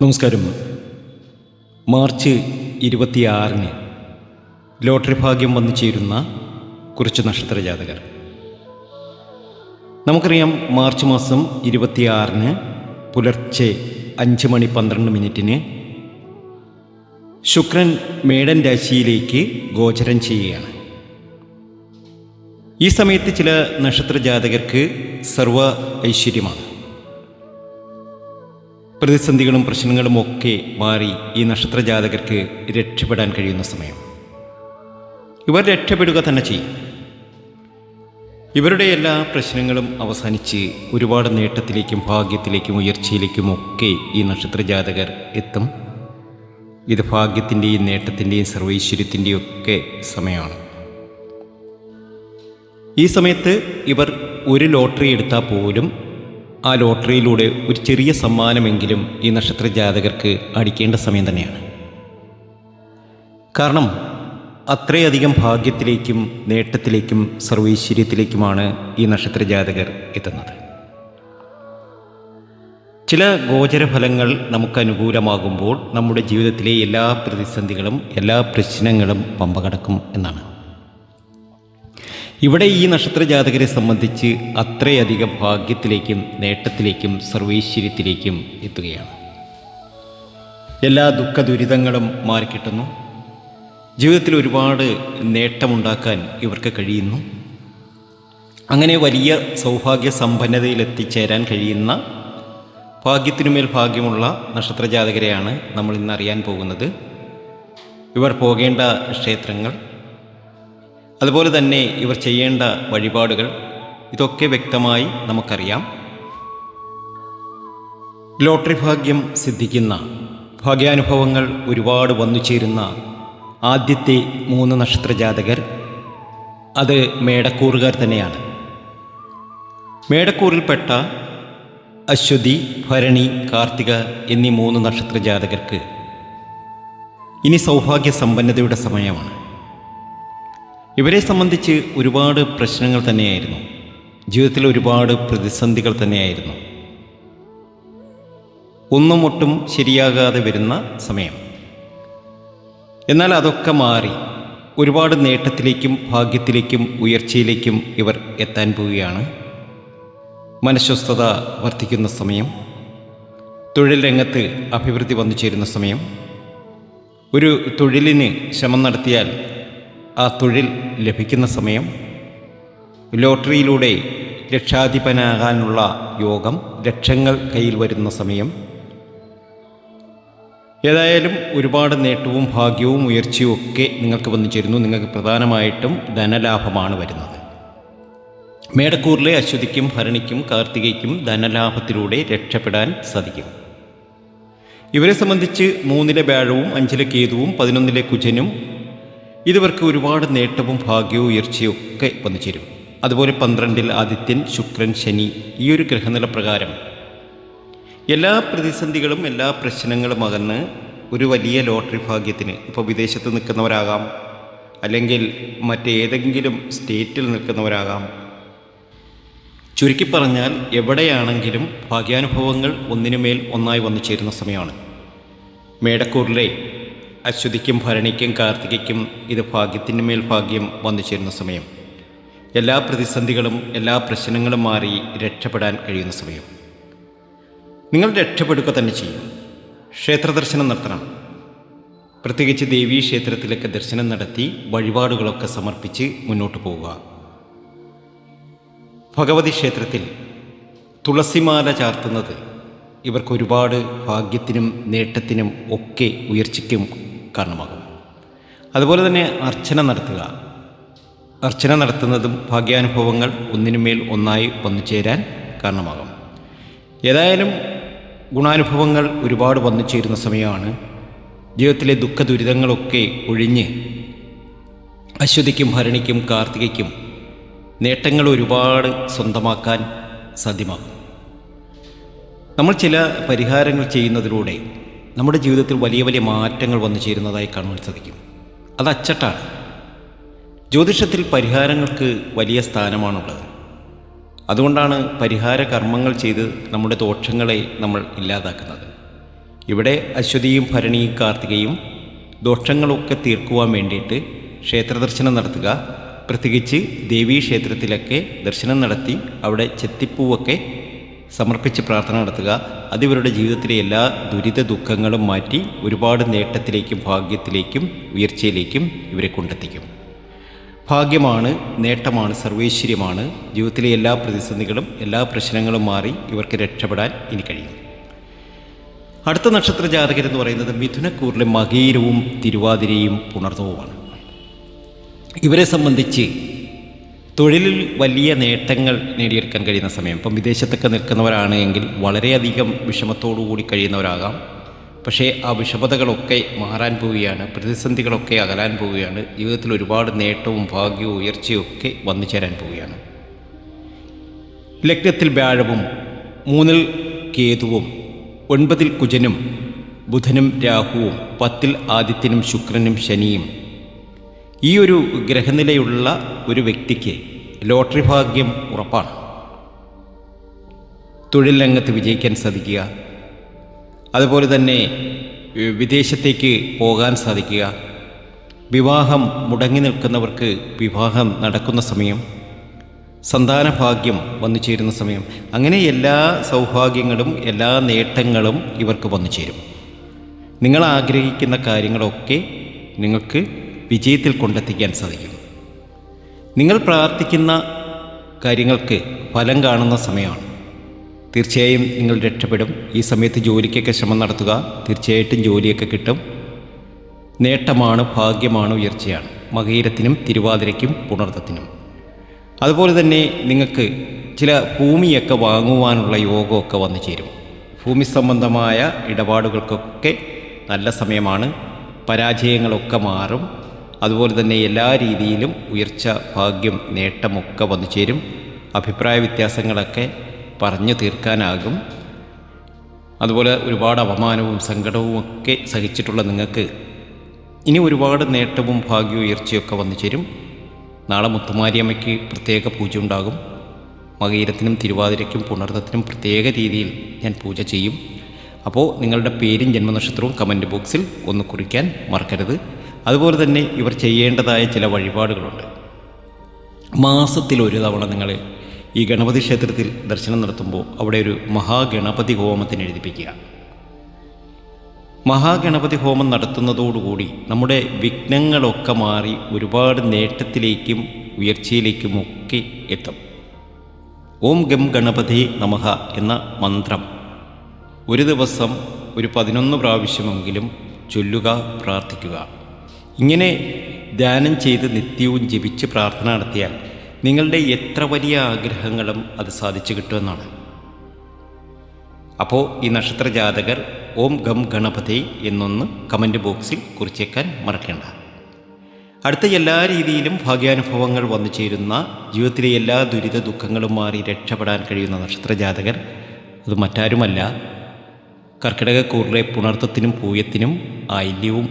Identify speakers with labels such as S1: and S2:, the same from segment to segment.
S1: നമസ്കാരം. March 26 lottery ഭാഗ്യം വന്നു ചേരുന്ന കുറച്ച് നക്ഷത്ര ജാതകർ. നമുക്കറിയാം, മാർച്ച് മാസം 26 പുലർച്ചെ 5:12 ശുക്രൻ മേടൻ രാശിയിലേക്ക് ഗോചരം ചെയ്യുകയാണ്. ഈ സമയത്ത് ചില നക്ഷത്ര ജാതകർക്ക് സർവ ഐശ്വര്യമാണ്. പ്രതിസന്ധികളും പ്രശ്നങ്ങളും ഒക്കെ മാറി ഈ നക്ഷത്ര ജാതകർക്ക് രക്ഷപ്പെടാൻ കഴിയുന്ന സമയം. ഇവർ രക്ഷപ്പെടുക തന്നെ ചെയ്യും. ഇവരുടെ എല്ലാ പ്രശ്നങ്ങളും അവസാനിച്ച് ഒരുപാട് നേട്ടത്തിലേക്കും ഭാഗ്യത്തിലേക്കും ഉയർച്ചയിലേക്കും ഒക്കെ ഈ നക്ഷത്ര ജാതകർ എത്തും. ഇത് ഭാഗ്യത്തിൻ്റെയും നേട്ടത്തിൻ്റെയും സർവൈശ്വര്യത്തിൻ്റെയും ഒക്കെ സമയമാണ്. ഈ സമയത്ത് ഇവർ ഒരു ലോട്ടറി എടുത്താൽ പോലും ആ ലോട്ടറിയിലൂടെ ഒരു ചെറിയ സമ്മാനമെങ്കിലും ഈ നക്ഷത്ര ജാതകർക്ക് അടിക്കേണ്ട സമയം തന്നെയാണ്. കാരണം അത്രയധികം ഭാഗ്യത്തിലേക്കും നേട്ടത്തിലേക്കും സർവൈശ്വര്യത്തിലേക്കുമാണ് ഈ നക്ഷത്ര ജാതകർ എത്തുന്നത്. ചില ഗോചരഫലങ്ങൾ നമുക്ക് അനുകൂലമാകുമ്പോൾ നമ്മുടെ ജീവിതത്തിലെ എല്ലാ പ്രതിസന്ധികളും എല്ലാ പ്രശ്നങ്ങളും പമ്പ കടക്കും എന്നാണ്. ഇവിടെ ഈ നക്ഷത്ര ജാതകരെ സംബന്ധിച്ച് അത്രയധികം ഭാഗ്യത്തിലേക്കും നേട്ടത്തിലേക്കും സർവൈശ്വര്യത്തിലേക്കും എത്തുകയാണ്. എല്ലാ ദുഃഖ ദുരിതങ്ങളും മാറിക്കിട്ടുന്നു. ജീവിതത്തിൽ ഒരുപാട് നേട്ടമുണ്ടാക്കാൻ ഇവർക്ക് കഴിയുന്നു. അങ്ങനെ വലിയ സൗഭാഗ്യ സമ്പന്നതയിലെത്തിച്ചേരാൻ കഴിയുന്ന ഭാഗ്യത്തിനുമേൽ ഭാഗ്യമുള്ള നക്ഷത്ര ജാതകരെയാണ് നമ്മൾ ഇന്ന് അറിയാൻ പോകുന്നത്. ഇവർ പോകേണ്ട ക്ഷേത്രങ്ങൾ, അതുപോലെ തന്നെ ഇവർ ചെയ്യേണ്ട വഴിപാടുകൾ, ഇതൊക്കെ വ്യക്തമായി നമുക്കറിയാം. ലോട്ടറി ഭാഗ്യം സിദ്ധിക്കുന്ന, ഭാഗ്യാനുഭവങ്ങൾ ഒരുപാട് വന്നു ചേരുന്ന ആദ്യത്തെ 3 നക്ഷത്ര ജാതകർ അത് മേടക്കൂറുകാർ തന്നെയാണ്. മേടക്കൂറിൽപ്പെട്ട അശ്വതി, ഭരണി, കാർത്തിക എന്നീ 3 നക്ഷത്ര ജാതകർക്ക് ഇനി സൗഭാഗ്യ സമ്പന്നതയുടെ സമയമാണ്. ഇവരെ സംബന്ധിച്ച് ഒരുപാട് പ്രശ്നങ്ങൾ തന്നെയായിരുന്നു. ജീവിതത്തിൽ ഒരുപാട് പ്രതിസന്ധികൾ തന്നെയായിരുന്നു. ഒട്ടും ശരിയാകാതെ വരുന്ന സമയം. എന്നാൽ അതൊക്കെ മാറി ഒരുപാട് നേട്ടത്തിലേക്കും ഭാഗ്യത്തിലേക്കും ഉയർച്ചയിലേക്കും ഇവർ എത്താൻ പോവുകയാണ്. മനഃസ്വസ്ഥത വർദ്ധിക്കുന്ന സമയം, തൊഴിൽ രംഗത്ത് അഭിവൃദ്ധി വന്നു ചേരുന്ന സമയം, ഒരു തൊഴിലിന് ശ്രമം നടത്തിയാൽ ആ തൊഴിൽ ലഭിക്കുന്ന സമയം, ലോട്ടറിയിലൂടെ ലക്ഷാധിപനാകാനുള്ള യോഗം, ലക്ഷങ്ങൾ കയ്യിൽ വരുന്ന സമയം. ഏതായാലും ഒരുപാട് നേട്ടവും ഭാഗ്യവും ഉയർച്ചയും ഒക്കെ നിങ്ങൾക്ക് വന്നു ചേരുന്നു. നിങ്ങൾക്ക് പ്രധാനമായിട്ടും ധനലാഭമാണ് വരുന്നത്. മേടക്കൂറിലെ അശ്വതിക്കും ഭരണിക്കും കാർത്തികയ്ക്കും ധനലാഭത്തിലൂടെ രക്ഷപ്പെടാൻ സാധിക്കും. ഇവരെ സംബന്ധിച്ച് 3 വ്യാഴവും 5 കേതുവും 11 കുജനും ഇവർക്ക് ഒരുപാട് നേട്ടവും ഭാഗ്യവും ഉയർച്ചയും ഒക്കെ വന്നു ചേരും. അതുപോലെ 12 ആദിത്യൻ, ശുക്രൻ, ശനി. ഈ ഒരു ഗ്രഹനില പ്രകാരം എല്ലാ പ്രതിസന്ധികളും എല്ലാ പ്രശ്നങ്ങളും അകന്ന് ഒരു വലിയ ലോട്ടറി ഭാഗ്യത്തിന്, ഇപ്പോൾ വിദേശത്ത് നിൽക്കുന്നവരാകാം, അല്ലെങ്കിൽ മറ്റേതെങ്കിലും സ്റ്റേറ്റിൽ നിൽക്കുന്നവരാകാം, ചുരുക്കി പറഞ്ഞാൽ എവിടെയാണെങ്കിലും ഭാഗ്യാനുഭവങ്ങൾ ഒന്നിനുമേൽ ഒന്നായി വന്നു ചേരുന്ന സമയമാണ്. മേടക്കൂറിലെ അശ്വതിക്കും ഭരണിക്കും കാർത്തികയ്ക്കും ഇത് ഭാഗ്യത്തിൻ്റെ മേൽ ഭാഗ്യം വന്നു ചേരുന്ന സമയം. എല്ലാ പ്രതിസന്ധികളും എല്ലാ പ്രശ്നങ്ങളും മാറി രക്ഷപ്പെടാൻ കഴിയുന്ന സമയം. നിങ്ങൾ രക്ഷപ്പെടുക തന്നെ ചെയ്യും. ക്ഷേത്ര ദർശനം നടത്തണം. പ്രത്യേകിച്ച് ദേവീ ക്ഷേത്രത്തിലൊക്കെ ദർശനം നടത്തി വഴിപാടുകളൊക്കെ സമർപ്പിച്ച് മുന്നോട്ട് പോവുക. ഭഗവതി ക്ഷേത്രത്തിൽ തുളസിമാല ചാർത്തുന്നത് ഇവർക്ക് ഒരുപാട് ഭാഗ്യത്തിനും നേട്ടത്തിനും ഒക്കെ ഉയർച്ചയ്ക്കും കാരണമാകും. അതുപോലെ തന്നെ അർച്ചന നടത്തുക. അർച്ചന നടത്തുന്നതും ഭാഗ്യാനുഭവങ്ങൾ ഒന്നിനുമേൽ ഒന്നായി വന്നു ചേരാൻ കാരണമാകും. ഏതായാലും ഗുണാനുഭവങ്ങൾ ഒരുപാട് വന്നു ചേരുന്ന സമയമാണ്. ജീവിതത്തിലെ ദുഃഖ ദുരിതങ്ങളൊക്കെ ഒഴിഞ്ഞ് അശ്വതിക്കും ഭരണിക്കും കാർത്തികയ്ക്കും നേട്ടങ്ങൾ ഒരുപാട് സ്വന്തമാക്കാൻ സാധ്യമാകും. നമ്മൾ ചില പരിഹാരങ്ങൾ ചെയ്യുന്നതിലൂടെ നമ്മുടെ ജീവിതത്തിൽ വലിയ വലിയ മാറ്റങ്ങൾ വന്നു ചേരുന്നതായി കാണുവാൻ സാധിക്കും. അത് അച്ചട്ടാണ്. ജ്യോതിഷത്തിൽ പരിഹാരങ്ങൾക്ക് വലിയ സ്ഥാനമാണുള്ളത്. അതുകൊണ്ടാണ് പരിഹാര കർമ്മങ്ങൾ ചെയ്ത് നമ്മുടെ ദോഷങ്ങളെ നമ്മൾ ഇല്ലാതാക്കുന്നത്. ഇവിടെ അശ്വതിയും ഭരണിയും കാർത്തികയും ദോഷങ്ങളൊക്കെ തീർക്കുവാൻ വേണ്ടിയിട്ട് ക്ഷേത്രദർശനം നടത്തുക. പ്രത്യേകിച്ച് ദേവീക്ഷേത്രത്തിലൊക്കെ ദർശനം നടത്തി അവിടെ ചെത്തിപ്പൂവൊക്കെ സമർപ്പിച്ച് പ്രാർത്ഥന നടത്തുക. അതിവരുടെ ജീവിതത്തിലെ എല്ലാ ദുരിത ദുഃഖങ്ങളും മാറ്റി ഒരുപാട് നേട്ടത്തിലേക്കും ഭാഗ്യത്തിലേക്കും ഉയർച്ചയിലേക്കും ഇവരെ കൊണ്ടെത്തിക്കും. ഭാഗ്യമാണ്, നേട്ടമാണ്, സർവൈശ്വര്യമാണ്. ജീവിതത്തിലെ എല്ലാ പ്രതിസന്ധികളും എല്ലാ പ്രശ്നങ്ങളും മാറി ഇവർക്ക് രക്ഷപ്പെടാൻ ഇനി കഴിയും. അടുത്ത നക്ഷത്ര ജാതകരെന്ന് പറയുന്നത് മിഥുനക്കൂറിലെ മകീരവും തിരുവാതിരയും പുണർദവുമാണ്. ഇവരെ സംബന്ധിച്ച് തൊഴിലിൽ വലിയ നേട്ടങ്ങൾ നേടിയെടുക്കാൻ കഴിയുന്ന സമയം. ഇപ്പം വിദേശത്തൊക്കെ നിൽക്കുന്നവരാണ് എങ്കിൽ വളരെയധികം വിഷമത്തോടുകൂടി കഴിയുന്നവരാകാം. പക്ഷേ ആ വിഷമതകളൊക്കെ മാറാൻ പോവുകയാണ്, പ്രതിസന്ധികളൊക്കെ അകലാൻ പോവുകയാണ്. ജീവിതത്തിൽ ഒരുപാട് നേട്ടവും ഭാഗ്യവും ഉയർച്ചയും ഒക്കെ വന്നു ചേരാൻ പോവുകയാണ്. ലഗ്നത്തിൽ വ്യാഴവും 3-ൽ കേതുവും 9-ൽ കുജനും ബുധനും രാഹുവും 10-ൽ ആദിത്യനും ശുക്രനും ശനിയും. ഈ ഒരു ഗ്രഹനിലയുള്ള ഒരു വ്യക്തിക്ക് ലോട്ടറി ഭാഗ്യം ഉറപ്പാണ്. തൊഴിൽ രംഗത്ത് വിജയിക്കാൻ സാധിക്കുക, അതുപോലെ തന്നെ വിദേശത്തേക്ക് പോകാൻ സാധിക്കുക, വിവാഹം മുടങ്ങി നിൽക്കുന്നവർക്ക് വിവാഹം നടക്കുന്ന സമയം, സന്താനഭാഗ്യം വന്നു ചേരുന്ന സമയം, അങ്ങനെ എല്ലാ സൗഭാഗ്യങ്ങളും എല്ലാ നേട്ടങ്ങളും ഇവർക്ക് വന്നു ചേരും. നിങ്ങൾ ആഗ്രഹിക്കുന്ന കാര്യങ്ങളൊക്കെ നിങ്ങൾക്ക് വിജയത്തിൽ കൊണ്ടെത്തിക്കാൻ സാധിക്കും. നിങ്ങൾ പ്രാർത്ഥിക്കുന്ന കാര്യങ്ങൾക്ക് ഫലം കാണുന്ന സമയമാണ്. തീർച്ചയായും നിങ്ങൾ രക്ഷപ്പെടും. ഈ സമയത്ത് ജോലിക്കൊക്കെ ശ്രമം നടത്തുക. തീർച്ചയായിട്ടും ജോലിയൊക്കെ കിട്ടും. നേട്ടമാണ്, ഭാഗ്യമാണ്, ഉയർച്ചയാണ് മകീരത്തിനും തിരുവാതിരയ്ക്കും പുണർദത്തിനും. അതുപോലെ തന്നെ നിങ്ങൾക്ക് ചില ഭൂമിയൊക്കെ വാങ്ങുവാനുള്ള യോഗമൊക്കെ വന്നു ചേരും. ഭൂമി സംബന്ധമായ ഇടപാടുകൾക്കൊക്കെ നല്ല സമയമാണ്. പരാജയങ്ങളൊക്കെ മാറും. അതുപോലെ തന്നെ എല്ലാ രീതിയിലും ഉയർച്ച, ഭാഗ്യം, നേട്ടമൊക്കെ വന്നു ചേരും. അഭിപ്രായ വ്യത്യാസങ്ങളൊക്കെ പറഞ്ഞു തീർക്കാനാകും. അതുപോലെ ഒരുപാട് അപമാനവും സങ്കടവും ഒക്കെ സഹിച്ചിട്ടുള്ള നിങ്ങൾക്ക് ഇനി ഒരുപാട് നേട്ടവും ഭാഗ്യവും ഉയർച്ചയൊക്കെ വന്നു ചേരും. നാളെ മുത്തുമാരിയമ്മയ്ക്ക് പ്രത്യേക പൂജ ഉണ്ടാകും. മകീരത്തിനും തിരുവാതിരയ്ക്കും പുണർദത്തിനും പ്രത്യേക രീതിയിൽ ഞാൻ പൂജ ചെയ്യും. അപ്പോൾ നിങ്ങളുടെ പേരും ജന്മനക്ഷത്രവും കമൻറ്റ് ബോക്സിൽ ഒന്ന് കുറിക്കാൻ മറക്കരുത്. അതുപോലെ തന്നെ ഇവർ ചെയ്യേണ്ടതായ ചില വഴിപാടുകളുണ്ട്. മാസത്തിൽ ഒരു തവണ നിങ്ങൾ ഈ ഗണപതി ക്ഷേത്രത്തിൽ ദർശനം നടത്തുമ്പോൾ അവിടെ ഒരു മഹാഗണപതി ഹോമത്തിന് എഴുതിപ്പിക്കുക. മഹാഗണപതി ഹോമം നടത്തുന്നതോടുകൂടി നമ്മുടെ വിഘ്നങ്ങളൊക്കെ മാറി ഒരുപാട് നേട്ടത്തിലേക്കും ഉയർച്ചയിലേക്കും ഒക്കെ എത്തും. ഓം ഗം ഗണപതി നമഃ എന്ന മന്ത്രം ഒരു ദിവസം ഒരു 11 പ്രാവശ്യമെങ്കിലും ചൊല്ലുക, പ്രാർത്ഥിക്കുക. ഇങ്ങനെ ധ്യാനം ചെയ്ത് നിത്യവും ജപിച്ച് പ്രാർത്ഥന നടത്തിയാൽ നിങ്ങളുടെ എത്ര വലിയ ആഗ്രഹങ്ങളും അത് സാധിച്ചു കിട്ടുമെന്നാണ്. അപ്പോൾ ഈ നക്ഷത്ര ജാതകർ ഓം ഗം ഗണപതി എന്നൊന്ന് കമൻറ്റ് ബോക്സിൽ കുറിച്ചേക്കാൻ മറക്കേണ്ട. അടുത്ത എല്ലാ രീതിയിലും ഭാഗ്യാനുഭവങ്ങൾ വന്നു ചേരുന്ന, ജീവിതത്തിലെ എല്ലാ ദുരിത ദുഃഖങ്ങളും മാറി രക്ഷപ്പെടാൻ കഴിയുന്ന നക്ഷത്ര ജാതകർ അത് മറ്റാരുമല്ല, കർക്കിടകക്കൂറിലെ പുണർത്തത്തിനും പൂയത്തിനും ആയില്യവും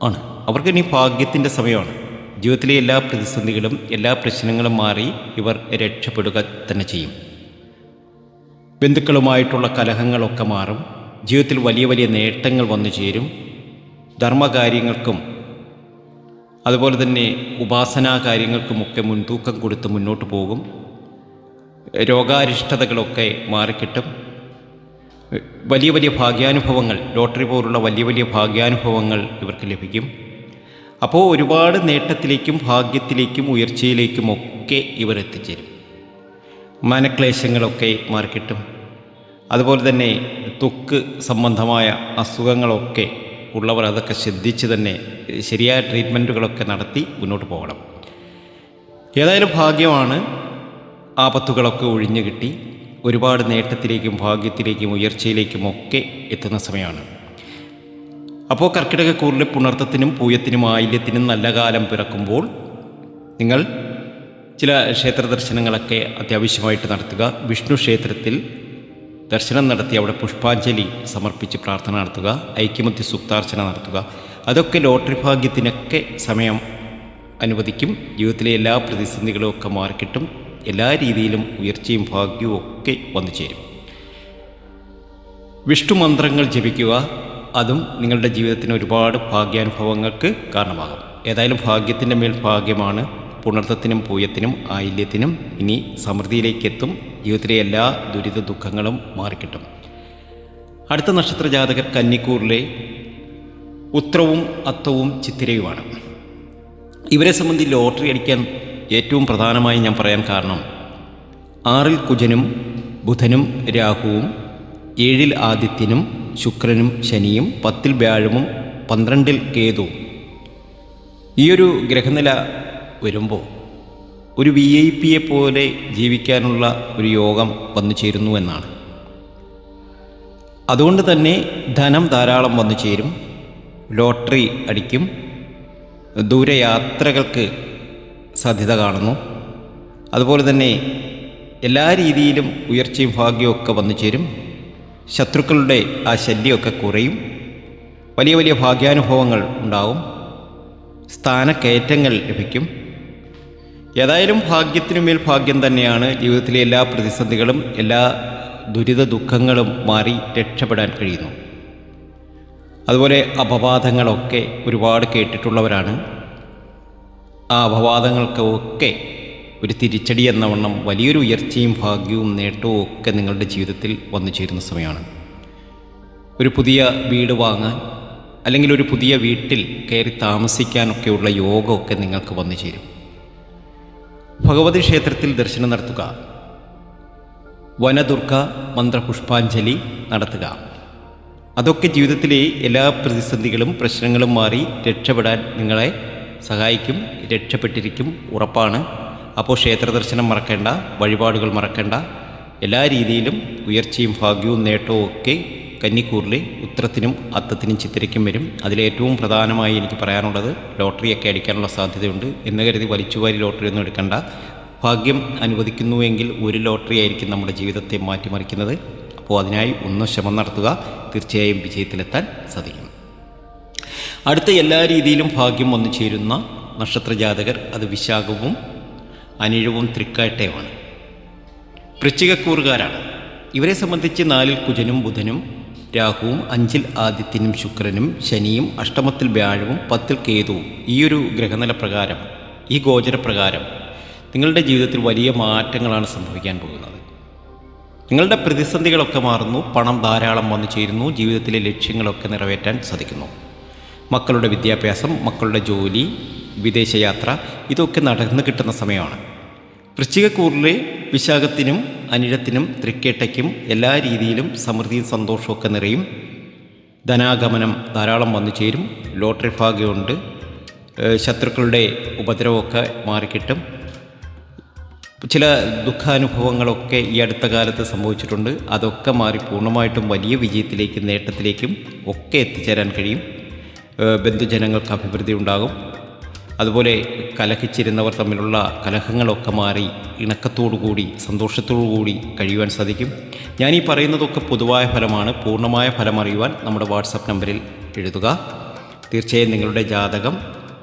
S1: ആണ്. അവർക്ക് ഇനി ഭാഗ്യത്തിൻ്റെ സമയമാണ്. ജീവിതത്തിലെ എല്ലാ പ്രതിസന്ധികളും എല്ലാ പ്രശ്നങ്ങളും മാറി ഇവർ രക്ഷപ്പെടുക തന്നെ ചെയ്യും. ബന്ധുക്കളുമായിട്ടുള്ള കലഹങ്ങളൊക്കെ മാറും. ജീവിതത്തിൽ വലിയ വലിയ നേട്ടങ്ങൾ വന്നു ചേരും. ധർമ്മകാര്യങ്ങൾക്കും അതുപോലെ തന്നെ ഉപാസനാ കാര്യങ്ങൾക്കുമൊക്കെ മുൻതൂക്കം കൊടുത്ത് മുന്നോട്ട് പോകും. രോഗാരിഷ്ടതകളൊക്കെ മാറിക്കിട്ടും. വലിയ വലിയ ഭാഗ്യാനുഭവങ്ങൾ, ലോട്ടറി പോലുള്ള വലിയ വലിയ ഭാഗ്യാനുഭവങ്ങൾ ഇവർക്ക് ലഭിക്കും. അപ്പോൾ ഒരുപാട് നേട്ടത്തിലേക്കും ഭാഗ്യത്തിലേക്കും ഉയർച്ചയിലേക്കുമൊക്കെ ഇവർ എത്തിച്ചേരും. മനക്ലേശങ്ങളൊക്കെ മാറിക്കിട്ടും. അതുപോലെ തന്നെ ത്വക്ക് സംബന്ധമായ അസുഖങ്ങളൊക്കെ ഉള്ളവർ അതൊക്കെ ശ്രദ്ധിച്ച് തന്നെ ശരിയായ ട്രീറ്റ്മെൻറ്റുകളൊക്കെ നടത്തി മുന്നോട്ട് പോകണം. ഏതായാലും ഭാഗ്യമാണ്. ആപത്തുകളൊക്കെ ഒഴിഞ്ഞു കിട്ടി ഒരുപാട് നേട്ടത്തിലേക്കും ഭാഗ്യത്തിലേക്കും ഉയർച്ചയിലേക്കുമൊക്കെ എത്തുന്ന സമയമാണ്. അപ്പോൾ കർക്കിടകക്കൂറിലെ പുണർത്തത്തിനും പൂയത്തിനും ആയില്യത്തിനും നല്ല കാലം പിറക്കുമ്പോൾ നിങ്ങൾ ചില ക്ഷേത്ര ദർശനങ്ങളൊക്കെ അത്യാവശ്യമായിട്ട് നടത്തുക. വിഷ്ണു ക്ഷേത്രത്തിൽ ദർശനം നടത്തി അവിടെ പുഷ്പാഞ്ജലി സമർപ്പിച്ച് പ്രാർത്ഥന നടത്തുക. ഐക്യമത്യ സൂക്താർച്ചന നടത്തുക. അതൊക്കെ ലോട്ടറി ഭാഗ്യത്തിനൊക്കെ സമയം അനുവദിക്കും. ജീവിതത്തിലെ എല്ലാ പ്രതിസന്ധികളും ഒക്കെ മാറിക്കിട്ടും. എല്ലാ രീതിയിലും ഉയർച്ചയും ഭാഗ്യവും ഒക്കെ വന്നു ചേരും. വിഷ്ണു മന്ത്രങ്ങൾ ജപിക്കുക. അതും നിങ്ങളുടെ ജീവിതത്തിന് ഒരുപാട് ഭാഗ്യാനുഭവങ്ങൾക്ക് കാരണമാകും. ഏതായാലും ഭാഗ്യത്തിൻ്റെ മേൽ ഭാഗ്യമാണ്. പുണർത്തത്തിനും പൂയത്തിനും ആയില്യത്തിനും ഇനി സമൃദ്ധിയിലേക്കെത്തും. ജീവിതത്തിലെ എല്ലാ ദുരിത ദുഃഖങ്ങളും മാറിക്കിട്ടും. അടുത്ത നക്ഷത്ര ജാതകർ കന്നിക്കൂറിലെ ഉത്രവും അത്തവും ചിത്തിരയുമാണ്. ഇവരെ സംബന്ധിച്ച് ലോട്ടറി അടിക്കാൻ ഏറ്റവും പ്രധാനമായി ഞാൻ പറയാൻ കാരണം 6 കുജനും ബുധനും രാഹുവും 7 ആദിത്യനും ശുക്രനും ശനിയും 10 വ്യാഴവും 12 കേതുവും ഈയൊരു ഗ്രഹനില വരുമ്പോൾ ഒരു VIP പോലെ ജീവിക്കാനുള്ള ഒരു യോഗം വന്നു ചേരുന്നു എന്നാണ്. അതുകൊണ്ട് തന്നെ ധനം ധാരാളം വന്നു ചേരും. ലോട്ടറി അടിക്കും. ദൂരയാത്രകൾക്ക് സാധ്യത കാണുന്നു. അതുപോലെ തന്നെ എല്ലാ രീതിയിലും ഉയർച്ചയും ഭാഗ്യവും ഒക്കെ വന്നു ചേരും. ശത്രുക്കളുടെ ആ ശല്യമൊക്കെ കുറയും. വലിയ വലിയ ഭാഗ്യാനുഭവങ്ങൾ ഉണ്ടാവും. സ്ഥാനക്കയറ്റങ്ങൾ ലഭിക്കും. ഏതായാലും ഭാഗ്യത്തിനുമേൽ ഭാഗ്യം തന്നെയാണ്. ജീവിതത്തിലെ എല്ലാ പ്രതിസന്ധികളും എല്ലാ ദുരിത ദുഃഖങ്ങളും മാറി രക്ഷപ്പെടാൻ കഴിയുന്നു. അതുപോലെ അപവാദങ്ങളൊക്കെ ഒരുപാട് കേട്ടിട്ടുള്ളവരാണ്. ആ അപവാദങ്ങൾക്കൊക്കെ ഒരു തിരിച്ചടി എന്ന വണ്ണം വലിയൊരു ഉയർച്ചയും ഭാഗ്യവും നേട്ടവും ഒക്കെ നിങ്ങളുടെ ജീവിതത്തിൽ വന്നു ചേരുന്ന സമയമാണ്. ഒരു പുതിയ വീട് വാങ്ങാൻ അല്ലെങ്കിൽ ഒരു പുതിയ വീട്ടിൽ കയറി താമസിക്കാനൊക്കെയുള്ള യോഗമൊക്കെ നിങ്ങൾക്ക് വന്നു ചേരും. ഭഗവതി ക്ഷേത്രത്തിൽ ദർശനം നടത്തുക. വനദുർഗ മന്ത്രപുഷ്പാഞ്ജലി നടത്തുക. അതൊക്കെ ജീവിതത്തിലെ എല്ലാ പ്രതിസന്ധികളും പ്രശ്നങ്ങളും മാറി രക്ഷപ്പെടാൻ നിങ്ങളെ സഹായിക്കും. രക്ഷപ്പെട്ടിരിക്കും, ഉറപ്പാണ്. അപ്പോൾ ക്ഷേത്ര ദർശനം മറക്കേണ്ട, വഴിപാടുകൾ മറക്കേണ്ട. എല്ലാ രീതിയിലും ഉയർച്ചയും ഭാഗ്യവും നേട്ടവും ഒക്കെ കന്നിക്കൂറിലെ ഉത്രത്തിനും അത്തത്തിനും ചിത്തിരയ്ക്കും വരും. അതിലേറ്റവും പ്രധാനമായി എനിക്ക് പറയാനുള്ളത് ലോട്ടറിയൊക്കെ അടിക്കാനുള്ള സാധ്യതയുണ്ട് എന്ന് കരുതി വലിച്ചുവാരി ലോട്ടറി ഒന്നും എടുക്കേണ്ട. ഭാഗ്യം അനുവദിക്കുന്നുവെങ്കിൽ ഒരു ലോട്ടറി ആയിരിക്കും നമ്മുടെ ജീവിതത്തെ മാറ്റിമറിക്കുന്നത്. അപ്പോൾ അതിനായി ഒന്ന് ശ്രമം നടത്തുക. തീർച്ചയായും വിജയത്തിലെത്താൻ സാധിക്കും. അടുത്ത എല്ലാ രീതിയിലും ഭാഗ്യം വന്നു ചേരുന്ന നക്ഷത്രജാതകർ അത് വിശാഖവും അനിഴവും തൃക്കാട്ടയുമാണ്. വൃശ്ചികക്കൂറുകാരാണ്. ഇവരെ സംബന്ധിച്ച് 4 കുജനും ബുധനും രാഹുവും 5 ആദിത്യനും ശുക്രനും ശനിയും 8 വ്യാഴവും 10 കേതുവും ഈയൊരു ഗ്രഹനില പ്രകാരം, ഈ ഗോചരപ്രകാരം നിങ്ങളുടെ ജീവിതത്തിൽ വലിയ മാറ്റങ്ങളാണ് സംഭവിക്കാൻ പോകുന്നത്. നിങ്ങളുടെ പ്രതിസന്ധികളൊക്കെ മാറുന്നു. പണം ധാരാളം വന്നു ചേരുന്നു. ജീവിതത്തിലെ ലക്ഷ്യങ്ങളൊക്കെ നിറവേറ്റാൻ സാധിക്കുന്നു. മക്കളുടെ വിദ്യാഭ്യാസം, മക്കളുടെ ജോലി, വിദേശയാത്ര ഇതൊക്കെ നടന്നു കിട്ടുന്ന സമയമാണ്. വൃശ്ചികക്കൂറിലെ വിശാഖത്തിനും അനിഴത്തിനും തൃക്കേട്ടയ്ക്കും എല്ലാ രീതിയിലും സമൃദ്ധിയും സന്തോഷമൊക്കെ നിറയും. ധനാഗമനം ധാരാളം വന്നു ചേരും. ലോട്ടറി ഭാഗ്യമുണ്ട്. ശത്രുക്കളുടെ ഉപദ്രവമൊക്കെ മാറിക്കിട്ടും. ചില ദുഃഖാനുഭവങ്ങളൊക്കെ ഈ അടുത്ത കാലത്ത് സംഭവിച്ചിട്ടുണ്ട്. അതൊക്കെ മാറി പൂർണ്ണമായിട്ടും വലിയ വിജയത്തിലേക്കും നേട്ടത്തിലേക്കും ഒക്കെ എത്തിച്ചേരാൻ കഴിയും. ബന്ധുജനങ്ങൾക്ക് അഭിവൃദ്ധി ഉണ്ടാകും. അതുപോലെ കലഹിച്ചിരുന്നവർ തമ്മിലുള്ള കലഹങ്ങളൊക്കെ മാറി ഇണക്കത്തോടുകൂടി സന്തോഷത്തോടുകൂടി കഴിയുവാൻ സാധിക്കും. ഞാനീ പറയുന്നതൊക്കെ പൊതുവായ ഫലമാണ്. പൂർണ്ണമായ ഫലം അറിയുവാൻ നമ്മുടെ വാട്സപ്പ് നമ്പറിൽ എഴുതുക. തീർച്ചയായും നിങ്ങളുടെ ജാതകം,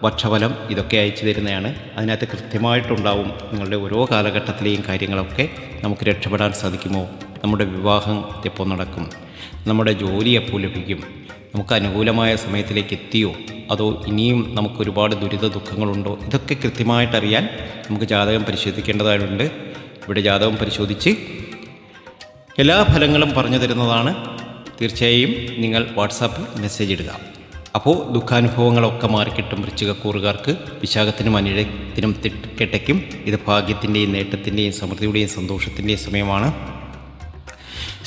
S1: വർഷഫലം ഇതൊക്കെ അയച്ചു തരുന്നതാണ്. അതിനകത്ത് കൃത്യമായിട്ടുണ്ടാവും നിങ്ങളുടെ ഓരോ കാലഘട്ടത്തിലെയും കാര്യങ്ങളൊക്കെ. നമുക്ക് രക്ഷപ്പെടാൻ സാധിക്കുമോ? നമ്മുടെ വിവാഹം എപ്പോൾ നടക്കും? നമ്മുടെ ജോലി എപ്പോൾ ലഭിക്കും? നമുക്ക് അനുകൂലമായ സമയത്തിലേക്ക് എത്തിയോ? അതോ ഇനിയും നമുക്ക് ഒരുപാട് ദുരിത ദുഃഖങ്ങളുണ്ടോ? ഇതൊക്കെ കൃത്യമായിട്ടറിയാൻ നമുക്ക് ജാതകം പരിശോധിക്കേണ്ടതായിട്ടുണ്ട്. ഇവിടെ ജാതകം പരിശോധിച്ച് എല്ലാ ഫലങ്ങളും പറഞ്ഞു തരുന്നതാണ്. തീർച്ചയായും നിങ്ങൾ വാട്സാപ്പിൽ മെസ്സേജ് ഇടുക. അപ്പോൾ ദുഃഖാനുഭവങ്ങളൊക്കെ മാറിക്കിട്ടും. വൃശ്ചികക്കൂറുകാർക്ക് വിശാഖത്തിനും അനിഴത്തിനും തൃക്കേട്ടയ്ക്കും ഇത് ഭാഗ്യത്തിൻ്റെയും നേട്ടത്തിൻ്റെയും സമൃദ്ധിയുടെയും സന്തോഷത്തിൻ്റെയും സമയമാണ്.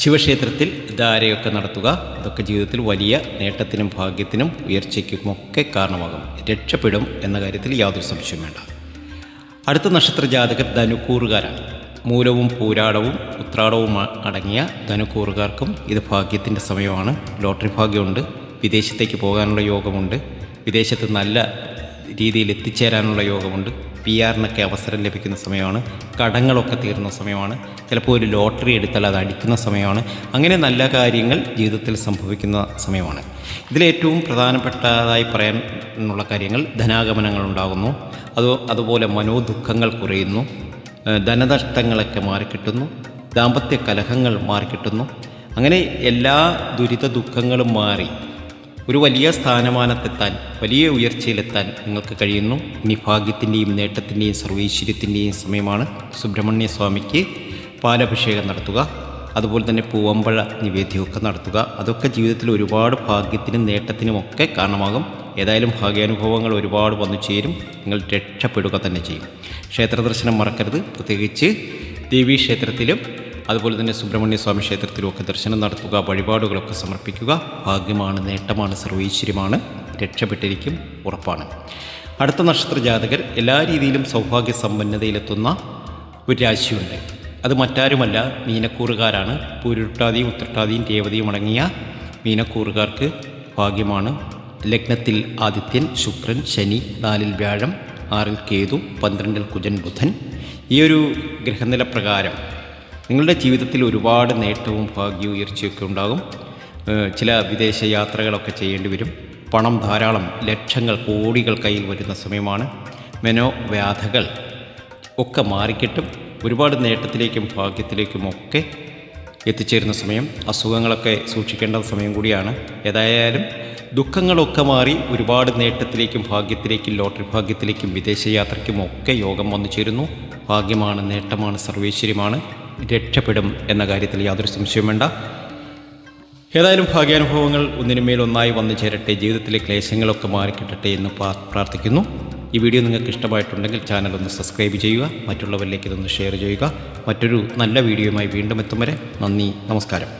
S1: ശിവക്ഷേത്രത്തിൽ ധാരയൊക്കെ നടത്തുക. ഇതൊക്കെ ജീവിതത്തിൽ വലിയ നേട്ടത്തിനും ഭാഗ്യത്തിനും ഉയർച്ചയ്ക്കുമൊക്കെ കാരണമാകും. രക്ഷപ്പെടും എന്ന കാര്യത്തിൽ യാതൊരു സംശയവും വേണ്ട. അടുത്ത നക്ഷത്രജാതകർ ധനുക്കൂറുകാരാണ്. മൂലവും പൂരാടവും ഉത്രാടവും അടങ്ങിയ ധനുക്കൂറുകാർക്കും ഇത് ഭാഗ്യത്തിൻ്റെ സമയമാണ്. ലോട്ടറി ഭാഗ്യമുണ്ട്. വിദേശത്തേക്ക് പോകാനുള്ള യോഗമുണ്ട്. വിദേശത്ത് നല്ല രീതിയിൽ എത്തിച്ചേരാനുള്ള യോഗമുണ്ട്. PR-നൊക്കെ അവസരം ലഭിക്കുന്ന സമയമാണ്. കടങ്ങളൊക്കെ തീർന്ന സമയമാണ്. ചിലപ്പോൾ ഒരു ലോട്ടറി എടുത്താൽ അത് അടിക്കുന്ന സമയമാണ്. അങ്ങനെ നല്ല കാര്യങ്ങൾ ജീവിതത്തിൽ സംഭവിക്കുന്ന സമയമാണ്. ഇതിലേറ്റവും പ്രധാനപ്പെട്ടതായി പറയാനുള്ള കാര്യങ്ങൾ ധനാഗമനങ്ങൾ ഉണ്ടാകുന്നു. അതുപോലെ മനോദുഃഖങ്ങൾ കുറയുന്നു. ധനനഷ്ടങ്ങളൊക്കെ മാറിക്കിട്ടുന്നു. ദാമ്പത്യ കലഹങ്ങൾ മാറിക്കിട്ടുന്നു. അങ്ങനെ എല്ലാ ദുരിത ദുഃഖങ്ങളും മാറി ഒരു വലിയ സ്ഥാനമാനത്തെത്താൻ, വലിയ ഉയർച്ചയിലെത്താൻ നിങ്ങൾക്ക് കഴിയുന്നു. ഇനി ഭാഗ്യത്തിൻ്റെയും നേട്ടത്തിൻ്റെയും സർവൈശ്വര്യത്തിൻ്റെയും സമയമാണ്. സുബ്രഹ്മണ്യ സ്വാമിക്ക് പാലഭിഷേകം നടത്തുക, അതുപോലെ തന്നെ പൂവമ്പഴ നിവേദ്യമൊക്കെ നടത്തുക. അതൊക്കെ ജീവിതത്തിൽ ഒരുപാട് ഭാഗ്യത്തിനും നേട്ടത്തിനുമൊക്കെ കാരണമാകും. ഏതായാലും ഭാഗ്യാനുഭവങ്ങൾ ഒരുപാട് വന്നു ചേരും. നിങ്ങൾ രക്ഷപ്പെടുക തന്നെ ചെയ്യും. ക്ഷേത്ര ദർശനം മറക്കരുത്. പ്രത്യേകിച്ച് ദേവീക്ഷേത്രത്തിലും അതുപോലെ തന്നെ സുബ്രഹ്മണ്യ സ്വാമി ക്ഷേത്രത്തിലുമൊക്കെ ദർശനം നടത്തുക, വഴിപാടുകളൊക്കെ സമർപ്പിക്കുക. ഭാഗ്യമാണ്, നേട്ടമാണ്, സർവൈശ്വര്യമാണ്, രക്ഷപ്പെട്ടിരിക്കും, ഉറപ്പാണ്. അടുത്ത നക്ഷത്ര ജാതകർ എല്ലാ രീതിയിലും സൗഭാഗ്യ സമ്പന്നതയിലെത്തുന്ന ഒരു രാശിയുണ്ട്. അത് മറ്റാരുമല്ല, മീനക്കൂറുകാരാണ്. പൂരുരുട്ടാതിയും ഉത്രട്ടാതിയും രേവതിയും അടങ്ങിയ മീനക്കൂറുകാർക്ക് ഭാഗ്യമാണ്. ലഗ്നത്തിൽ ആദിത്യൻ, ശുക്രൻ, ശനി, 4-ൽ വ്യാഴം, 6-ൽ കേതു, 12-ൽ കുജൻ, ബുധൻ. ഈ ഒരു ഗ്രഹനില പ്രകാരം നിങ്ങളുടെ ജീവിതത്തിൽ ഒരുപാട് നേട്ടവും ഭാഗ്യവും ഉയർച്ചയൊക്കെ ഉണ്ടാകും. ചില വിദേശ യാത്രകളൊക്കെ ചെയ്യേണ്ടി വരും. പണം ധാരാളം, ലക്ഷങ്ങൾ, കോടികൾ കയ്യിൽ വരുന്ന സമയമാണ്. മനോവ്യാധകൾ ഒക്കെ മാറിക്കിട്ടും. ഒരുപാട് നേട്ടത്തിലേക്കും ഭാഗ്യത്തിലേക്കും ഒക്കെ എത്തിച്ചേരുന്ന സമയം. അസുഖങ്ങളൊക്കെ സൂക്ഷിക്കേണ്ട സമയം കൂടിയാണ്. ഏതായാലും ദുഃഖങ്ങളൊക്കെ മാറി ഒരുപാട് നേട്ടത്തിലേക്കും ഭാഗ്യത്തിലേക്കും ലോട്ടറി ഭാഗ്യത്തിലേക്കും വിദേശയാത്രയ്ക്കും ഒക്കെ യോഗം വന്നു ചേരുന്നു. ഭാഗ്യമാണ്, നേട്ടമാണ്, സർവൈശ്വര്യമാണ്, രക്ഷപ്പെടും എന്ന കാര്യത്തിൽ യാതൊരു സംശയവും വേണ്ട. ഏതായാലും ഭാഗ്യാനുഭവങ്ങൾ ഒന്നിനുമേലൊന്നായി വന്നു ചേരട്ടെ, ജീവിതത്തിലെ ക്ലേശങ്ങളൊക്കെ മാറിക്കിട്ടട്ടെ എന്ന് പ്രാർത്ഥിക്കുന്നു. ഈ വീഡിയോ നിങ്ങൾക്ക് ഇഷ്ടമായിട്ടുണ്ടെങ്കിൽ ചാനൽ ഒന്ന് സബ്സ്ക്രൈബ് ചെയ്യുക, മറ്റുള്ളവരിലേക്ക് ഇതൊന്ന് ഷെയർ ചെയ്യുക. മറ്റൊരു നല്ല വീഡിയോയുമായി വീണ്ടും എത്തും വരെ നന്ദി, നമസ്കാരം.